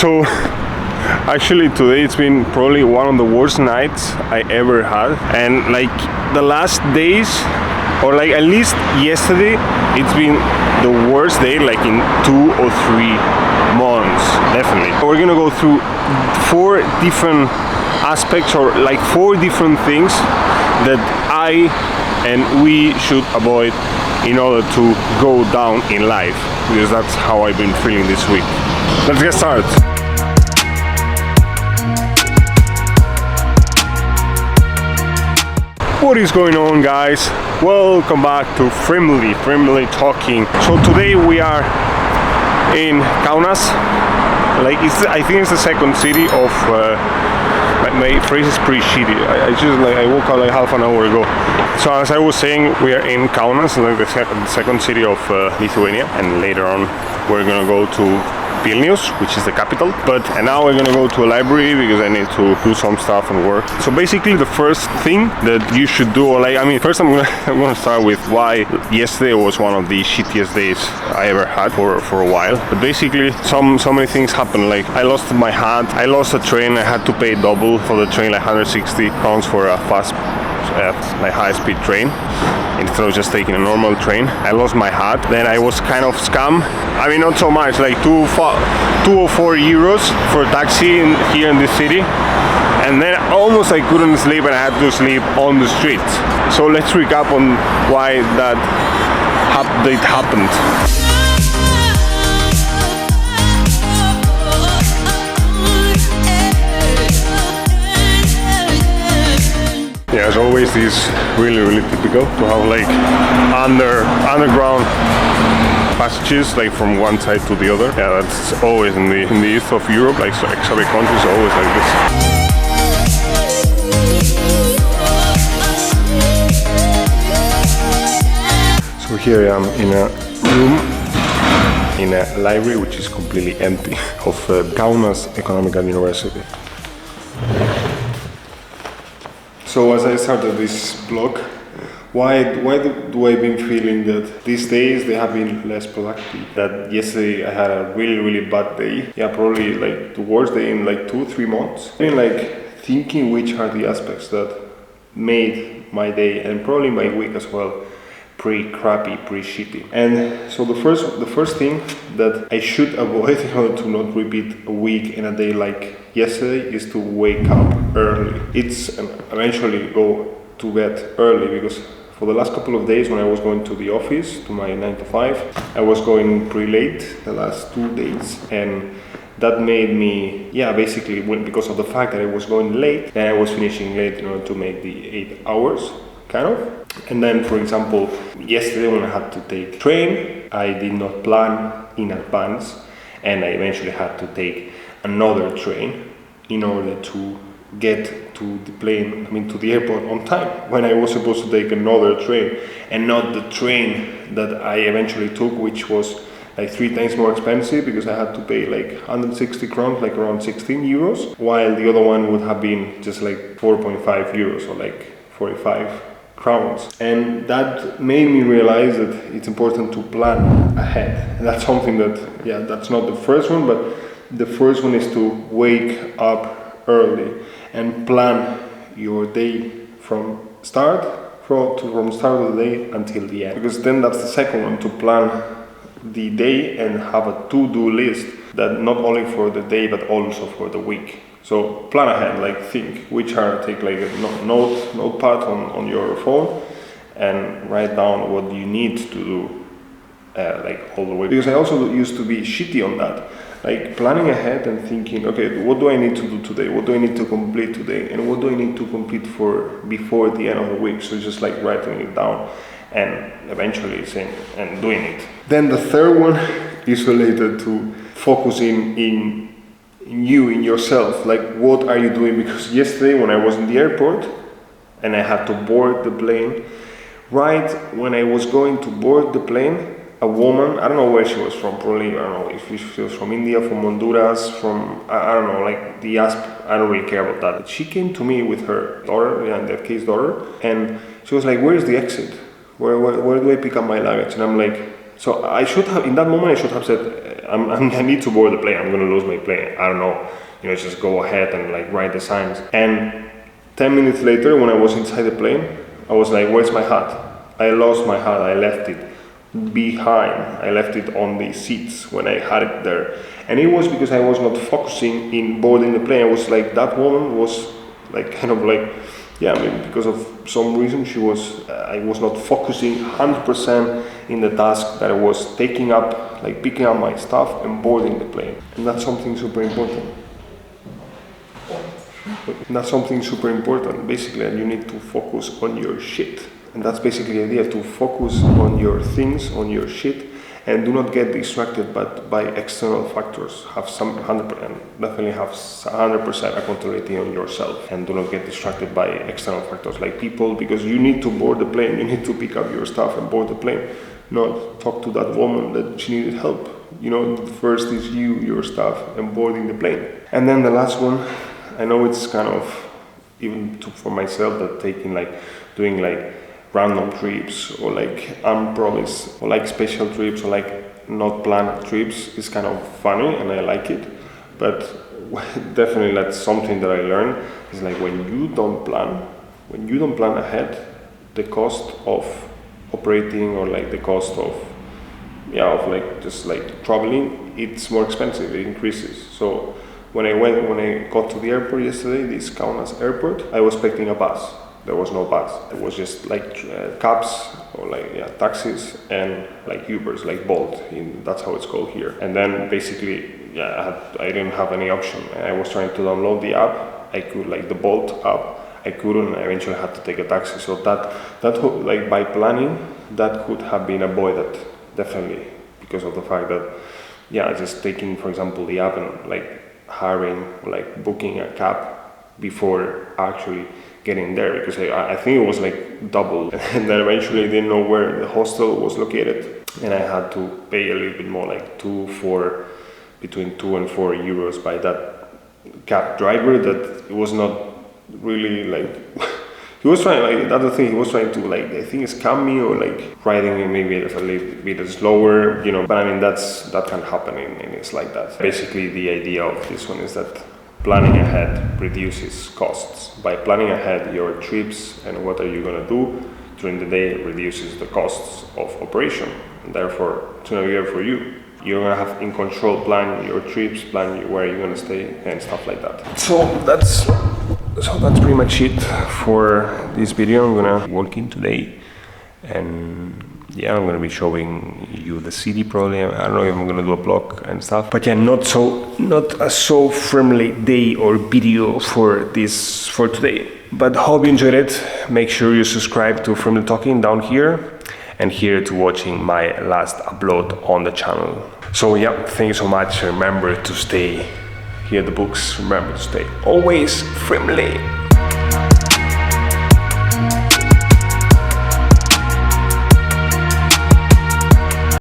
So actually today it's been probably one of the worst nights I ever had, and like the last days, or like at least yesterday, it's been the worst day like in 2 or 3 months, definitely. We're gonna go through 4 different aspects, or like 4 different things that I and we should avoid in order to go down in life, because that's how I've been feeling this week. Let's get started. What is going on, guys? Welcome back to Friendly Talking. So today we are in Kaunas. Like I think it's the second city of my phrase is pretty shitty. I woke up like half an hour ago. So as I was saying, we are in Kaunas, like the second city of Lithuania, and later on we're gonna go to Vilnius, which is the capital. And now we're gonna go to a library because I need to do some stuff and work. So basically the first thing that you should do, first I'm gonna start with why yesterday was one of the shittiest days I ever had for a while. But basically so many things happened. Like I lost my hat, I lost a train, I had to pay double for the train, like 160 pounds for a fast like high-speed train instead of just taking a normal train. I lost my hat. Then I was kind of scammed. I mean, not so much, like 2 or 4 euros for a taxi here in this city. And then almost I couldn't sleep and I had to sleep on the street. So let's recap on why that happened. Yeah, as always, this is really typical to have like underground passages, like from one side to the other. Yeah, that's always in the east of Europe, like exotic countries, always like this. So here I am in a room in a library which is completely empty of Kaunas Economical University. So as I started this blog, why do I been feeling that these days they have been less productive? That yesterday I had a really bad day. Yeah, probably like the worst day in like 2-3 months. I've been like thinking which are the aspects that made my day and probably my week as well pretty crappy, pretty shitty. And so the first thing that I should avoid in order to not repeat a week and a day like yesterday is to wake up early. It's eventually go to bed early, because for the last couple of days when I was going to the office, to my 9 to 5, I was going pretty late the last 2 days, and that made me, basically because of the fact that I was going late, then I was finishing late in order to make the 8 hours, kind of. And then, for example, yesterday when I had to take train, I did not plan in advance, and I eventually had to take another train in order to get to the airport on time, when I was supposed to take another train, and not the train that I eventually took, which was like 3 times more expensive, because I had to pay like 160 crowns, like around 16 euros, while the other one would have been just like 4.5 euros, or like 45 crowns. And that made me realize that it's important to plan ahead. And that's something that, that's not the first one, but the first one is to wake up early and plan your day from start of the day until the end. Because then that's the second one, to plan the day and have a to-do list that not only for the day but also for the week. So plan ahead, like think take like a notepad on your phone and write down what you need to do like all the way. Because I also used to be shitty on that, like planning ahead and thinking, okay, what do I need to do today? What do I need to complete today? And what do I need to complete before the end of the week? So just like writing it down and eventually saying and doing it. Then the third one is related to focusing in yourself, like what are you doing? Because yesterday when I was in the airport and I had to board the plane, right when I was going to board the plane, a woman, I don't know where she was from, probably, I don't know if she was from India, from Honduras, from, I don't know, like I don't really care about that. But she came to me with her daughter, in that case daughter, and she was like, where is the exit? Where do I pick up my luggage? And I'm like, so I should have, in that moment I should have said, I need to board the plane. I'm gonna lose my plane. I don't know. Just go ahead and like write the signs. And 10 minutes later, when I was inside the plane, I was like, where's my hat? I lost my hat. I left it behind. I left it on the seats when I had it there. And it was because I was not focusing in boarding the plane. I was like, that woman was like kind of like, because of some reason I was not focusing 100% in the task that I was taking up, like picking up my stuff and boarding the plane. And that's something super important. Basically, you need to focus on your shit. And that's basically the idea, to focus on your things, on your shit, and do not get distracted by external factors. Definitely have 100% accountability on yourself, and do not get distracted by external factors like people, because you need to board the plane, you need to pick up your stuff and board the plane, not talk to that woman that she needed help. First is you, your stuff, and boarding the plane. And then the last one, I know it's kind of, even for myself, that doing random trips or like unpromised or like special trips or like not planned trips is kind of funny, and I like it. But definitely that's something that I learned, is like when you don't plan ahead, the cost of operating or like the cost of just like traveling, it's more expensive, it increases. So when I got to the airport yesterday, this Kaunas airport, I was expecting a bus. There was no bus. It was just like cabs or like taxis and like Ubers, like Bolt. That's how it's called here. And then basically, I didn't have any option. I was trying to download the app. I could, like the Bolt app. I couldn't. I eventually had to take a taxi. So that like by planning, that could have been avoided, definitely, because of the fact that just taking, for example, the app and like hiring, like booking a cab before actually getting there, because I think it was like double, and then eventually I didn't know where the hostel was located, and I had to pay a little bit more, like between 2 and 4 euros by that cab driver. That it was not really like he was trying, like the other thing, he was trying to like, I think, scam me, or like riding me maybe a little bit slower, but I mean that can happen, and it's like that. Basically the idea of this one is that planning ahead reduces costs. By planning ahead your trips and what are you going to do during the day, reduces the costs of operation. And therefore, it's going to be there for you. You're going to have in control, plan your trips, plan where you're going to stay and stuff like that. So that's pretty much it for this video. I'm going to walk in today, and I'm going to be showing you the city probably. I don't know if I'm going to do a vlog and stuff, but not a so friendly day or video for today. But hope you enjoyed it. Make sure you subscribe to Friendly Talking down here, and here to watching my last upload on the channel. So thank you so much. Remember to stay, hear the books, remember to stay always friendly.